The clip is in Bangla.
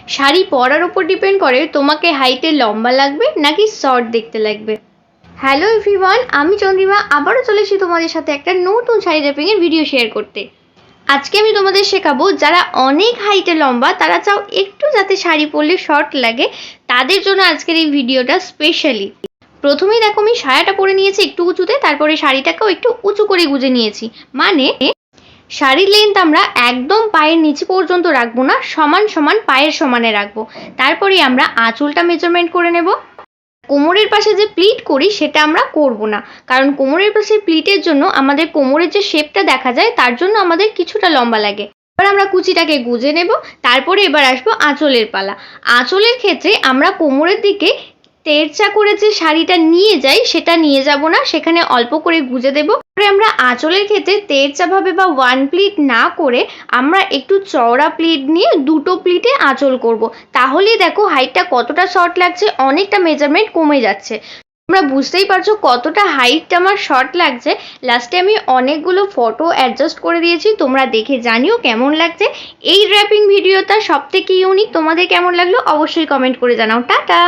শাড়ি পরার উপর ডিপেন্ড করে তোমাকে হাইটে লম্বা লাগবে নাকি শর্ট দেখতে লাগবে। হ্যালো এভরিওয়ান, আমি চন্দ্রিমা আবারও চলেছি তোমাদের সাথে একটা নতুন শাড়ি ড্রেপিং এর ভিডিও শেয়ার করতে। আজকে আমি তোমাদের শেখাবো যারা অনেক হাইটে লম্বা, তারা চাও একটু যাতে শাড়ি পরলে শর্ট লাগে, তাদের জন্য আজকের এই ভিডিওটা স্পেশালি। প্রথমেই দেখো আমি সায়াটা পরে নিয়েছি একটু উঁচুতে, তারপরে শাড়িটাকেও একটু উঁচু করে গুজে নিয়েছি। মানে শাড়ির লেন্থ আমরা একদম পায়ের নিচে পর্যন্ত রাখবো না, সমান সমান পায়ের সমানে রাখবো। তারপরে আমরা আঁচলটা মেজারমেন্ট করে নেব। কোমরের পাশে যে প্লিট করি সেটা আমরা করব না, কারণ কোমরের পাশে প্লিটের জন্য আমাদের কোমরের যে শেপটা দেখা যায় তার জন্য আমাদের কিছুটা লম্বা লাগে। এবার আমরা কুচিটাকে গুজে নেব। তারপরে এবার আসবো আঁচলের পালা। আঁচলের ক্ষেত্রে আমরা কোমরের দিকে তেরচা করে যে শাড়িটা নিয়ে যাই সেটা নিয়ে যাব না, সেখানে অল্প করে গুজে দেব। পরে আমরা আঁচলের ক্ষেত্রে তেরচা ভাবে বা ওয়ান প্লিট না করে আমরা একটু চওড়া প্লিট নিয়ে দুটো প্লিটে আঁচল করব। তাহলেই দেখো হাইটটা কতটা শর্ট লাগছে, অনেকটা মেজারমেন্ট কমে যাচ্ছে। তোমরা বুঝতেই পারছো কতটা হাইটটা আমার শর্ট লাগছে। লাস্টে আমি অনেকগুলো ফটো অ্যাডজাস্ট করে দিয়েছি, তোমরা দেখে জানিও কেমন লাগছে। এই ড্র্যাপিং ভিডিওটা সব থেকে ইউনিক, তোমাদের কেমন লাগলো অবশ্যই কমেন্ট করে জানাও। টাটা।